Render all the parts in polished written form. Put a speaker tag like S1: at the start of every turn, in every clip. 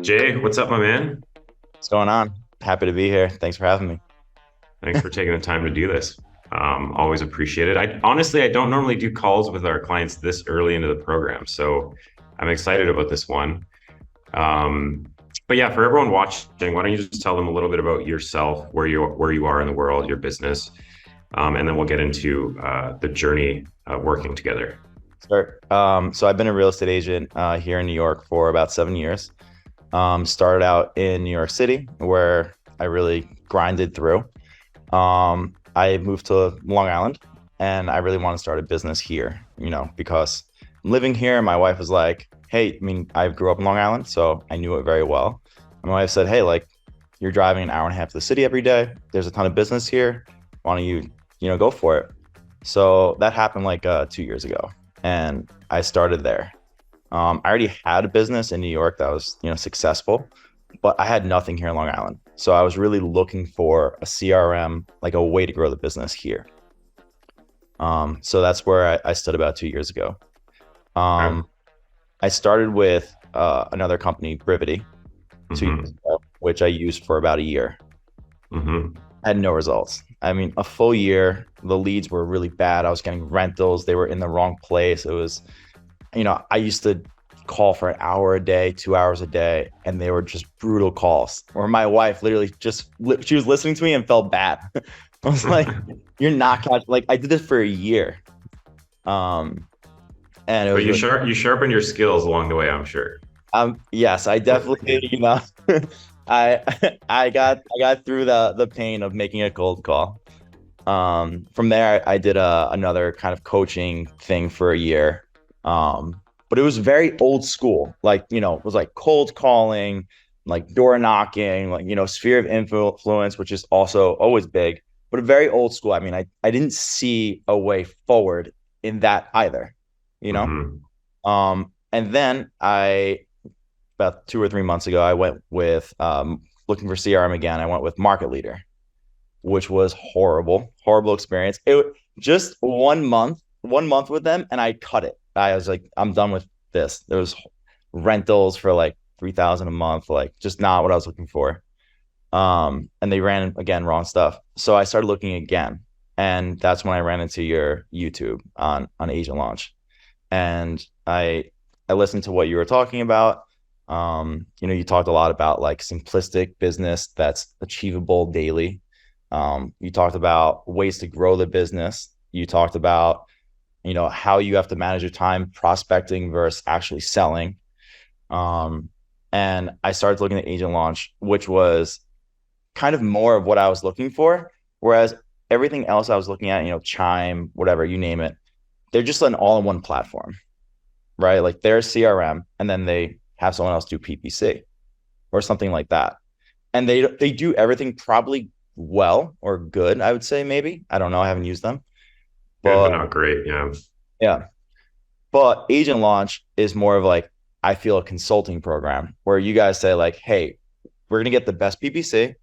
S1: Jay, what's up, my man?
S2: What's going on? Happy to be here. Thanks for having me.
S1: Thanks for taking the time to do this. Always appreciate it. I don't normally do calls with our clients this early into the program, so I'm excited about this one. Um, but yeah, for everyone watching, why don't you just tell them a little bit about yourself, where you are in the world, your business, and then we'll get into the journey working together.
S2: Sure. So I've been a real estate agent here in New York for about 7 years. Started out in New York City where I really grinded through. I moved to Long Island and I really want to start a business here, because I'm living here. My wife was like, hey, I mean, I grew up in Long Island, so I knew it very well. And my wife said, hey, like, you're driving an hour and a half to the city every day. There's a ton of business here. Why don't you, go for it? So that happened like 2 years ago, and I started there. I already had a business in New York that was, successful, but I had nothing here in Long Island. So I was really looking for a CRM, like a way to grow the business here. So that's where I stood about 2 years ago.
S1: Okay.
S2: Um, I started with another company, Brivity, 2 years
S1: Mm-hmm.
S2: ago, which I used for about a year.
S1: Mm-hmm.
S2: I had no results. I mean, a full year, the leads were really bad. I was getting rentals. They were in the wrong place. It was, I used to call for an hour a day, 2 hours a day, and they were just brutal calls. Or my wife literally she was listening to me and felt bad. I was like, "You're not catching." Like I did this for a year, um, and it
S1: But
S2: was really,
S1: you sharpen your skills along the way, I'm sure.
S2: yes, I definitely, I I got through the pain of making a cold call. From there, I did another kind of coaching thing for a year. But it was very old school. Like, it was like cold calling, like door knocking, like, sphere of influence, which is also always big, but very old school. I mean, I didn't see a way forward in that either, you know?
S1: Mm-hmm.
S2: And then about 2 or 3 months ago, I went with looking for CRM again. I went with Market Leader, which was horrible, horrible experience. Just 1 month with them, and I cut it. I was like, I'm done with this. There was rentals for like 3,000 a month, like just not what I was looking for. And they ran again wrong stuff. So I started looking again, and that's when I ran into your YouTube on Agent Launch, and I listened to what you were talking about. You talked a lot about like simplistic business that's achievable daily. You talked about ways to grow the business. You talked about, how you have to manage your time prospecting versus actually selling. Um, and I started looking at Agent Launch, which was kind of more of what I was looking for. Whereas everything else I was looking at, Chime, whatever, you name it, they're just an all-in-one platform, right? Like they're CRM and then they have someone else do PPC or something like that. And they do everything probably well or good, I would say maybe. I don't know. I haven't used them.
S1: Good, but
S2: But
S1: not great. Yeah.
S2: yeah. But Agent Launch is more of like, I feel a consulting program where you guys say, like, hey, we're gonna get the best PPC,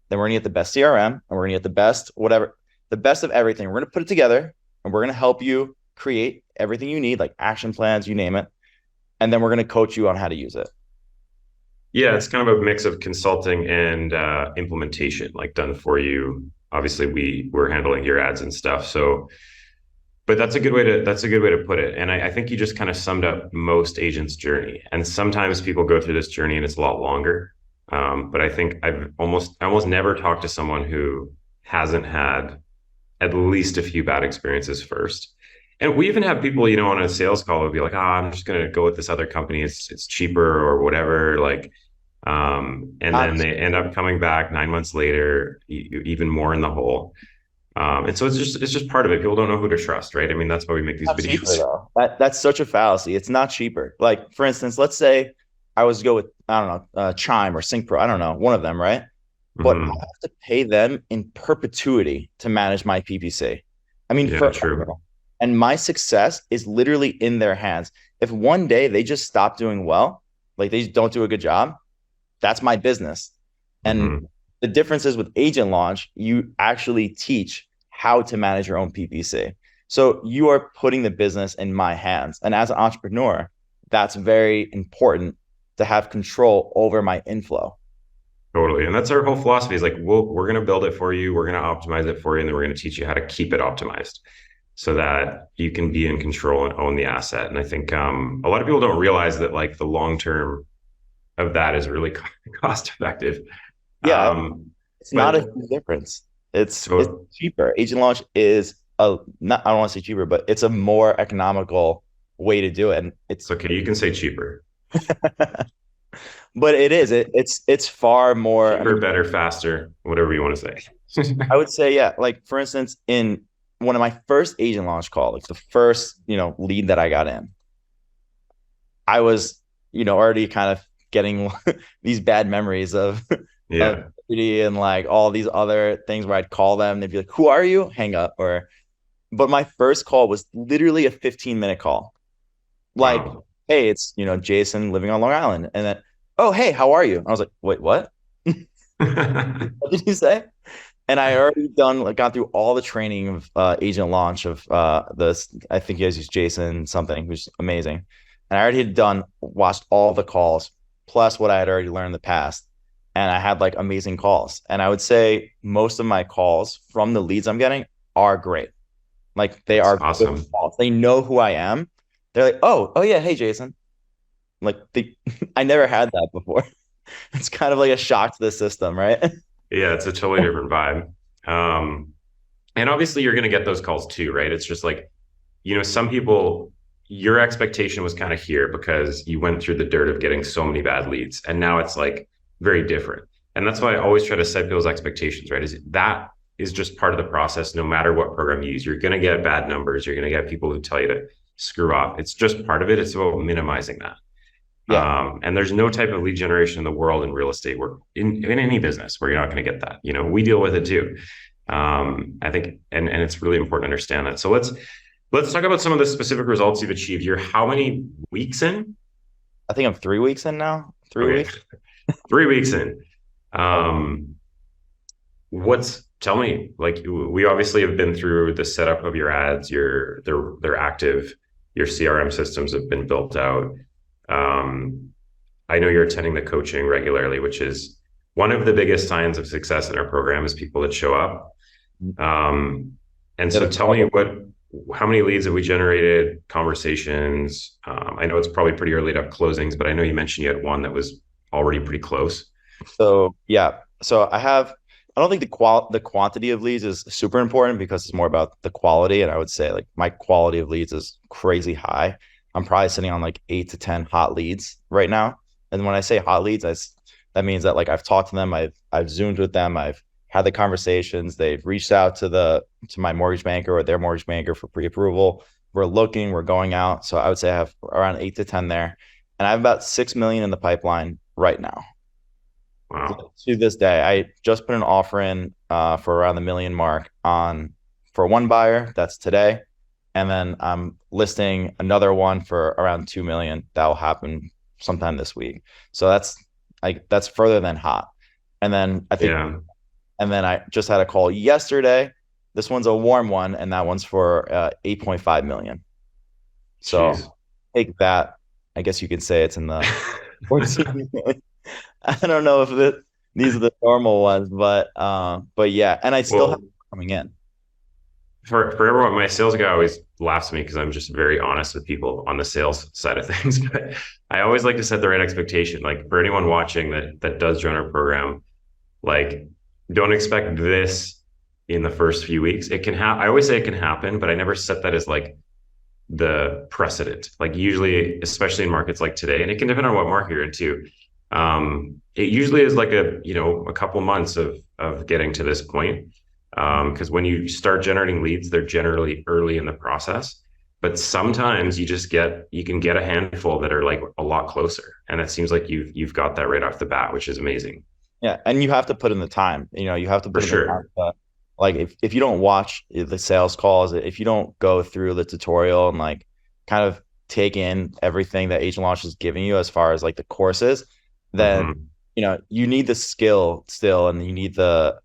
S2: then we're gonna get the best CRM, and we're gonna get the best whatever, the best of everything. We're gonna put it together and we're gonna help you create everything you need, like action plans, you name it. And then we're gonna coach you on how to use it.
S1: Yeah, it's kind of a mix of consulting and implementation, like done for you. Obviously, we're handling your ads and stuff. So, but that's a good way to put it. And I think you just kind of summed up most agents' journey. And sometimes people go through this journey and it's a lot longer. But I think I almost never talked to someone who hasn't had at least a few bad experiences first. And we even have people, on a sales call would be like, I'm just going to go with this other company. It's cheaper or whatever. Like, and
S2: Not
S1: then they end up coming back 9 months later, even more in the hole. And so it's just part of it. People don't know who to trust, right? I mean, that's why we make these
S2: not cheaper
S1: videos.
S2: though. That's such a fallacy. It's not cheaper. Like for instance, let's say I was to go with, I don't know, Chime or SyncPro. I don't know, one of them, right? But I
S1: Hmm.
S2: have to pay them in perpetuity to manage my PPC. I mean,
S1: Yeah,
S2: forever.
S1: true.
S2: And my success is literally in their hands. If one day they just stop doing well, like they don't do a good job, that's my business. And
S1: Hmm.
S2: the difference is with Agent Launch, you actually teach how to manage your own PPC. So you are putting the business in my hands. And as an entrepreneur, that's very important to have control over my inflow.
S1: Totally. And that's our whole philosophy is like, we're going to build it for you. We're going to optimize it for you. And then we're going to teach you how to keep it optimized so that you can be in control and own the asset. And I think a lot of people don't realize that like the long term of that is really cost effective.
S2: Yeah, it's not a
S1: But
S2: huge difference. It's
S1: so
S2: cheaper. Agent launch is a not I don't want to say cheaper, but it's a more economical way to do it. And
S1: it's okay. You can say cheaper,
S2: but it is. It's far more. I
S1: cheaper,
S2: mean,
S1: better, faster, whatever you want to say.
S2: I would say, yeah, like for instance, in one of my first agent launch calls, like the first, lead that I got in, I was, already kind of getting these bad memories of
S1: Yeah.
S2: and like all these other things where I'd call them, they'd be like, "Who are you?" Hang up. But my first call was literally a 15-minute call. Like,
S1: Wow.
S2: hey, it's Jason living on Long Island, and then, oh, hey, how are you? I was like, wait, what? What did you say? And I already done like gone through all the training of agent launch of this. I think you guys use Jason something, who's amazing. And I already had watched all the calls, plus what I had already learned in the past. And I had like amazing calls. And I would say most of my calls from the leads I'm getting are great. Like they
S1: That's
S2: are good
S1: awesome.
S2: calls. They know who I am. They're like, oh yeah, hey Jason. Like I never had that before. It's kind of like a shock to the system, right?
S1: Yeah, it's a totally different vibe. Um, and obviously you're going to get those calls too, right? It's just like, some people, your expectation was kind of here because you went through the dirt of getting so many bad leads. And now it's like very different. And that's why I always try to set people's expectations, right? Is that is just part of the process, no matter what program you use. You're going to get bad numbers. You're going to get people who tell you to screw off. It's just part of it. It's about minimizing that.
S2: Yeah.
S1: And there's no type of lead generation in the world in real estate where in any business where you're not going to get that. We deal with it too. I think, and it's really important to understand that. So let's talk about some of the specific results you've achieved. You're how many weeks in?
S2: I think I'm 3 weeks in now. Three
S1: Okay,
S2: weeks.
S1: 3 weeks in. Um, tell me, like we obviously have been through the setup of your ads, they're active, your CRM systems have been built out. Um, I know you're attending the coaching regularly, which is one of the biggest signs of success in our program is people that show up. Um, and
S2: Yeah,
S1: so tell me how many leads have we generated, conversations? I know it's probably pretty early to have closings, but I know you mentioned you had one that was already pretty close.
S2: so yeah. So I don't think the quantity of leads is super important because it's more about the quality. And I would say like my quality of leads is crazy high. I'm probably sitting on like 8 to 10 hot leads right now. And when I say hot leads, that means that like I've talked to them, I've zoomed with them, I've had the conversations, they've reached out to my mortgage banker or their mortgage banker for pre-approval. We're looking, we're going out. So I would say I have around 8 to 10 there. And I have about 6 million in the pipeline right now.
S1: Wow.
S2: To this day, I just put an offer in for around the million mark for one buyer. That's today, and then I'm listing another one for around 2 million. That will happen sometime this week. So that's further than hot. And then
S1: Yeah.
S2: I just had a call yesterday. This one's a warm one, and that one's for 8.5 million.
S1: Jeez.
S2: So take that. I guess you could say it's in the 14 million. I don't know if these are the normal ones, but yeah, and I still have
S1: Well,
S2: coming in.
S1: for everyone, my sales guy always laughs at me because I'm just very honest with people on the sales side of things. But I always like to set the right expectation. Like for anyone watching that does join our program, like don't expect this in the first few weeks. It can happen. I always say it can happen, but I never set that as like the precedent. Like usually, especially in markets like today, and it can depend on what market you're into. It usually is like a couple months of getting to this point. Because when you start generating leads, they're generally early in the process. But sometimes you can get a handful that are like a lot closer, and it seems like you've got that right off the bat, which is amazing
S2: Yeah, and you have to put in the time. You have to
S1: for
S2: put in the time.
S1: sure.
S2: Like if you don't watch the sales calls, if you don't go through the tutorial and like kind of take in everything that Agent Launch is giving you as far as like the courses, then
S1: Hmm.
S2: you need the skill still, and you need the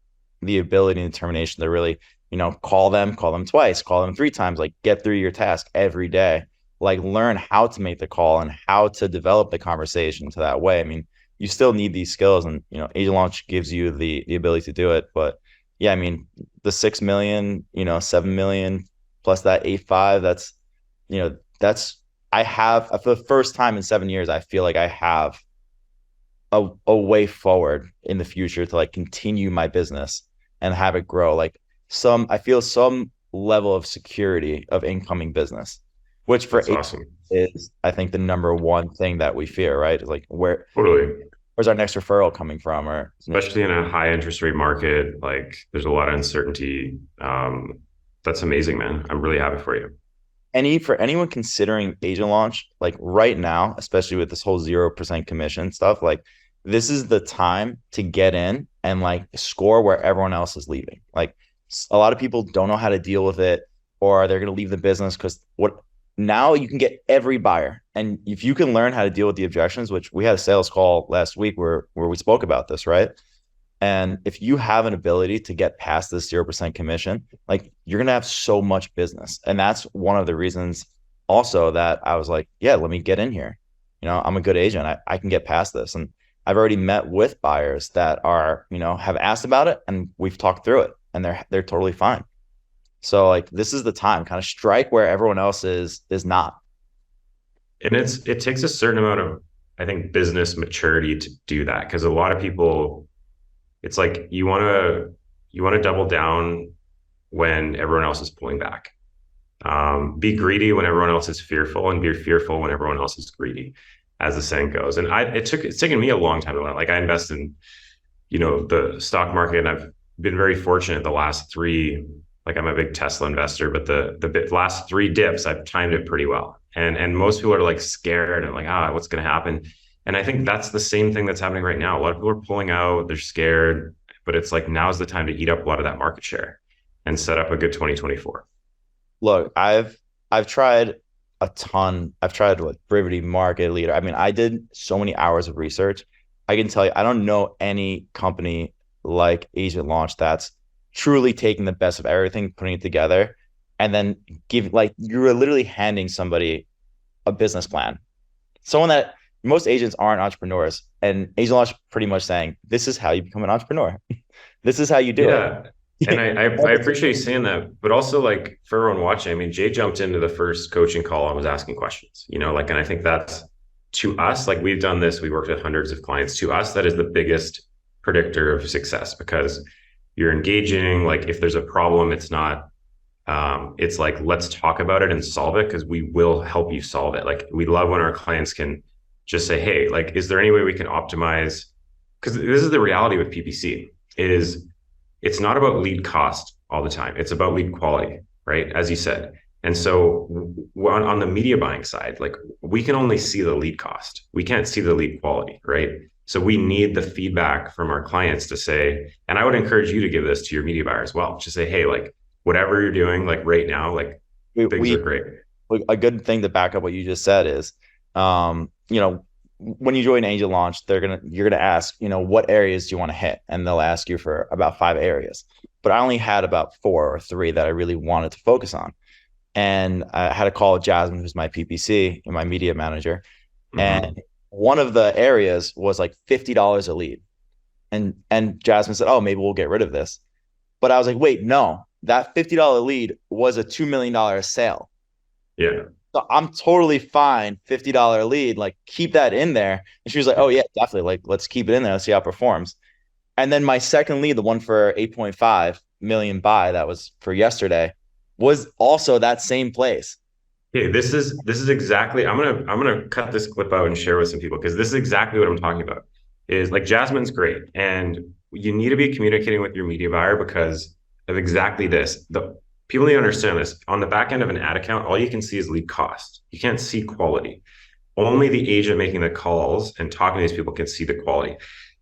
S2: ability and determination to really call them twice, call them 3 times, like get through your task every day. like learn how to make the call and how to develop the conversation to that way. I mean, you still need these skills, and agent launch gives you the ability to do it. But yeah, I mean, the 6 million, 7 million plus that 8.5, that's I have for the first time in 7 years, I feel like I have a way forward in the future to like continue my business and have it grow. Like I feel some level of security of incoming business, which for
S1: That's
S2: agents
S1: awesome.
S2: is I think the number one thing that we fear, right? Is like
S1: Totally.
S2: where's our next referral coming from? Or
S1: Especially in a high interest rate market, like there's a lot of uncertainty. That's amazing, man. I'm really happy for you.
S2: for anyone considering agent launch, like right now, especially with this whole 0% commission stuff, like this is the time to get in and like score where everyone else is leaving. Like a lot of people don't know how to deal with it, or they're going to leave the business because what now you can get every buyer. And if you can learn how to deal with the objections, which we had a sales call last week where we spoke about this, right? And if you have an ability to get past this 0% commission, like you're going to have so much business. And that's one of the reasons also that I was like, yeah, let me get in here. I'm a good agent. I can get past this. And I've already met with buyers that are, have asked about it, and we've talked through it, and they're totally fine. So like this is the time, kind of strike where everyone else is not.
S1: And it takes a certain amount of, I think, business maturity to do that, because a lot of people, it's like you want to double down when everyone else is pulling back. Be greedy when everyone else is fearful, and be fearful when everyone else is greedy, as the saying goes. And it's taken me a long time to learn. Like I invest in, the stock market, and I've been very fortunate the last three, like I'm a big Tesla investor, but the last three dips, I've timed it pretty well. And most people are like scared and like, what's going to happen? And I think that's the same thing that's happening right now. A lot of people are pulling out, they're scared, but it's like now's the time to eat up a lot of that market share and set up a good 2024.
S2: Look, I've tried a ton. I've tried like Brivity, Market Leader. I mean, I did so many hours of research. I can tell you, I don't know any company like Agent Launch that's truly taking the best of everything, putting it together, and then you're literally handing somebody a business plan. Someone that most agents aren't entrepreneurs, and Agent Launch pretty much saying, this is how you become an entrepreneur. This is how you do it.
S1: Yeah. And I appreciate you saying that, but also like for everyone watching, I mean, Jay jumped into the first coaching call and was asking questions, and I think that's, to us, like we've done this, we worked with hundreds of clients. To us, that is the biggest predictor of success, because you're engaging. Like if there's a problem, it's not, it's like, let's talk about it and solve it, because we will help you solve it. Like we love when our clients can just say, hey, like, is there any way we can optimize? Because this is the reality with PPC is it's not about lead cost all the time. It's about lead quality, right? As you said. And so on the media buying side, like we can only see the lead cost. We can't see the lead quality, right? So we need the feedback from our clients to say, and I would encourage you to give this to your media buyer as well. Just say, hey, like whatever you're doing, like right now, like things are great.
S2: A good thing to back up what you just said is, when you join Angel Launch, you're gonna ask, what areas do you want to hit, and they'll ask you for about 5 areas. But I only had about 4 or 3 that I really wanted to focus on, and I had a call with Jasmine, who's my PPC and my media manager, and one of the areas was like $50 a lead, and Jasmine said, "Oh, maybe we'll get rid of this," but I was like, "Wait, no, that $50 lead was a $2 million sale."
S1: Yeah.
S2: So I'm totally fine, $50 lead, like keep that in there. And she was like, oh yeah, definitely. Like, let's keep it in there. Let's see how it performs. And then my second lead, the one for 8.5 million buy that was for yesterday, was also that same place.
S1: Okay, this is exactly, I'm gonna cut this clip out and share with some people, because this is exactly what I'm talking about. Is like Jasmine's great, and you need to be communicating with your media buyer because of exactly this. The people need to understand this. On the back end of an ad account, all you can see is lead cost. You can't see quality. Only the agent making the calls and talking to these people can see the quality.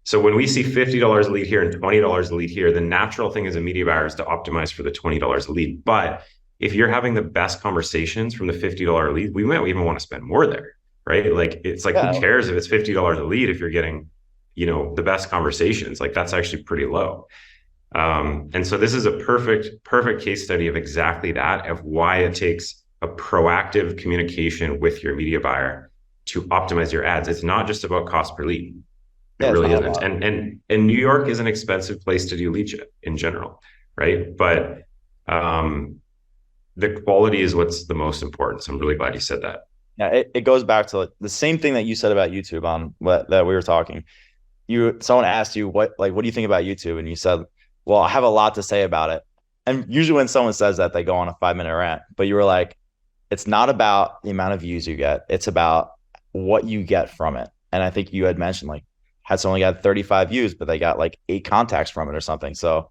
S1: So when we see $50 a lead here and $20 a lead here, the natural thing as a media buyer is to optimize for the $20 a lead. But if you're having the best conversations from the $50 lead, we might even want to spend more there, right? Like it's like, who cares if it's $50 a lead if you're getting, the best conversations? Like that's actually pretty low. And so this is a perfect case study of exactly that, of why it takes a proactive communication with your media buyer to optimize your ads. It's not just about cost per lead. It
S2: Yeah, it's
S1: really
S2: not
S1: isn't.
S2: about.
S1: And New York is an expensive place to do lead gen in general, right? But um, the quality is what's the most important. So I'm really glad you said that.
S2: Yeah, it goes back to like the same thing that you said about YouTube on that we were talking. Someone asked you what do you think about YouTube? And you said, well, I have a lot to say about it. And usually when someone says that, they go on a 5 minute rant. But you were like, it's not about the amount of views you get. It's about what you get from it. And I think you had mentioned like had someone got 35 views, but they got like 8 contacts from it or something. So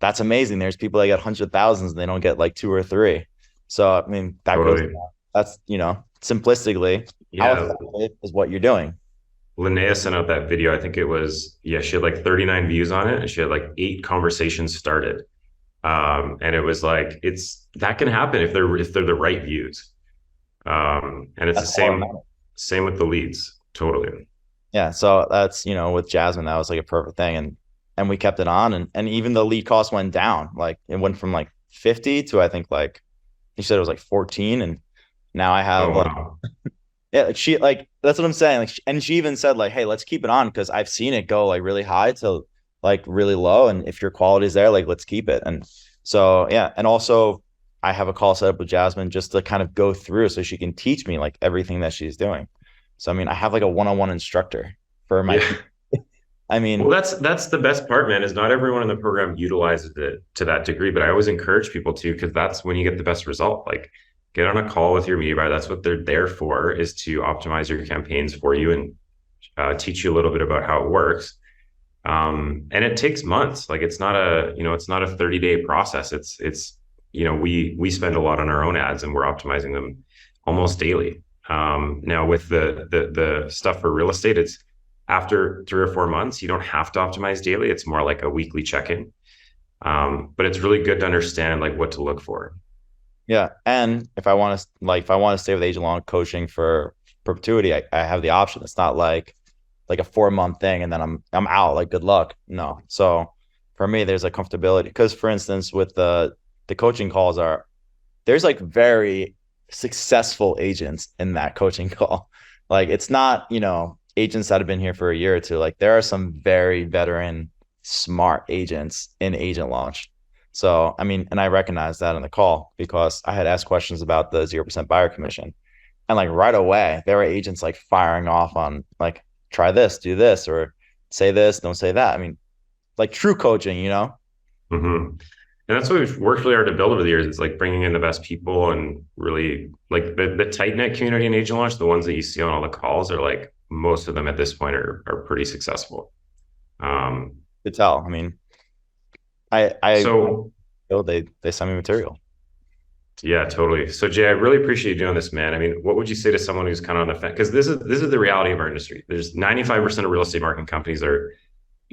S2: that's amazing. There's people that get 100,000s and they don't get like 2 or 3. So I mean that goes.
S1: Totally.
S2: That's simplistically how
S1: Yeah.
S2: effective is what you're doing.
S1: Linnea sent out that video. I think it was, yeah, she had like 39 views on it and she had like 8 conversations started. And it was like, it's that can happen if they're the right views. And it's the
S2: That's all that matters.
S1: same with the leads. Totally.
S2: Yeah, so that's with Jasmine, that was like a perfect thing, and we kept it on, and even the lead cost went down. Like it went from like 50 to I think like he said it was like 14, and now I
S1: Oh
S2: have like
S1: wow.
S2: yeah, like she like that's what I'm saying. Like and she even said like, hey, let's keep it on because I've seen it go like really high to like really low, and if your quality is there, like let's keep it. And so yeah, and also I have a call set up with Jasmine just to kind of go through so she can teach me like everything that she's doing. So I mean, I have like a one-on-one instructor for my
S1: Yeah.
S2: people. I
S1: Well,
S2: mean,
S1: that's the best part, man, is not everyone in the program utilizes it to that degree, but I always encourage people to, because that's when you get the best result. Like get on a call with your media buyer. That's what they're there for, is to optimize your campaigns for you and teach you a little bit about how it works. And it takes months. Like it's not a 30-day process. We spend a lot on our own ads and we're optimizing them almost daily. Now with the stuff for real estate, it's after 3 or 4 months, you don't have to optimize daily. It's more like a weekly check-in. But it's really good to understand like what to look for.
S2: yeah. And if I want to stay with Agent Long coaching for perpetuity, I have the option. It's not like a 4 month thing and then I'm out. Like good luck. No. So for me, there's a comfortability because for instance, with the coaching calls there's like very successful agents in that coaching call. Like it's not, agents that have been here for a year or two. Like there are some very veteran, smart agents in agent launch. So, I mean, and I recognize that in the call because I had asked questions about the 0% buyer commission. And like right away, there were agents like firing off on like, try this, do this, or say this, don't say that. I mean, like true coaching.
S1: Mm-hmm. And that's what we've worked really hard to build over the years. It's like bringing in the best people and really like the tight knit community in agent launch. The ones that you see on all the calls are like most of them at this point are pretty successful. Um,
S2: To tell. I mean, I
S1: so
S2: feel they send me material.
S1: yeah, totally. So Jay, I really appreciate you doing this, man. I mean, what would you say to someone who's kind of on the fence? Because this is the reality of our industry. There's 95% of real estate marketing companies are,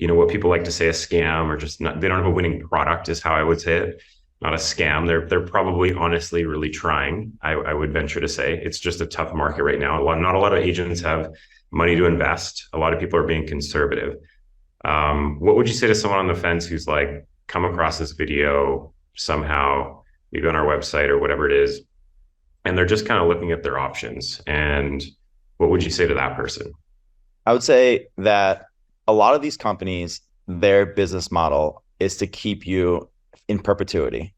S1: what people like to say a scam, or just not, they don't have a winning product is how I would say it. Not a scam. They're probably honestly really trying. I would venture to say it's just a tough market right now. Not a lot of agents have money to invest. A lot of people are being conservative. What would you say to someone on the fence who's like come across this video somehow, maybe on our website or whatever it is, and they're just kind of looking at their options? And what would you say to that person?
S2: I would say that a lot of these companies, their business model is to keep you in perpetuity.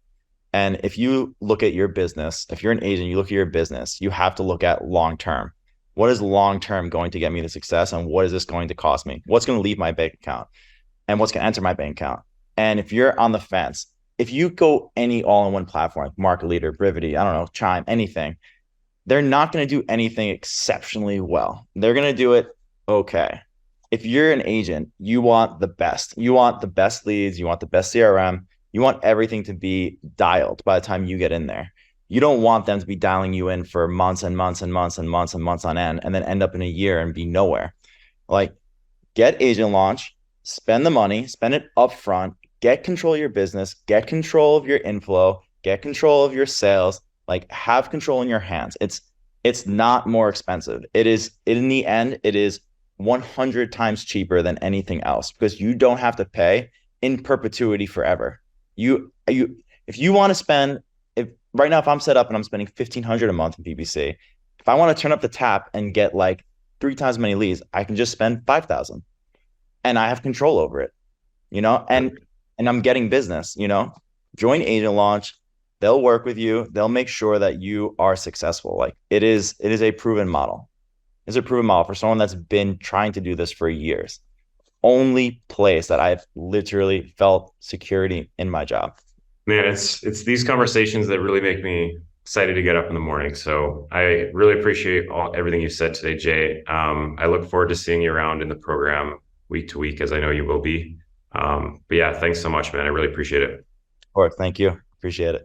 S2: And if you look at your business, if you're an agent, you look at your business, you have to look at long term. What is long term going to get me the success? And what is this going to cost me? What's going to leave my bank account? And what's going to enter my bank account? And if you're on the fence, if you go any all in one platform, like Market Leader, Brivity, I don't know, Chime, anything, they're not going to do anything exceptionally well. They're going to do it okay. If you're an agent, you want the best. You want the best leads. You want the best CRM. You want everything to be dialed by the time you get in there. You don't want them to be dialing you in for months and months and months and months and months on end and then end up in a year and be nowhere. Like get agent launch, spend the money, spend it upfront, get control of your business, get control of your inflow, get control of your sales, like have control in your hands. It's not more expensive. It is in the end, it is 100 times cheaper than anything else because you don't have to pay in perpetuity forever. You if you want to spend if right now, if I'm set up and I'm spending 1,500 a month in PPC, if I want to turn up the tap and get like three times as many leads, I can just spend 5,000 and I have control over it, you know, and I'm getting business, you know. Join Agent Launch. They'll work with you. They'll make sure that you are successful. Like it is a proven model. It's a proven model for someone that's been trying to do this for years. Only place that I've literally felt security in my job.
S1: Man, it's these conversations that really make me excited to get up in the morning. So I really appreciate everything you said today, Jay. I look forward to seeing you around in the program week to week, as I know you will be. But yeah, thanks so much, man. I really appreciate it.
S2: Or thank you. Appreciate it.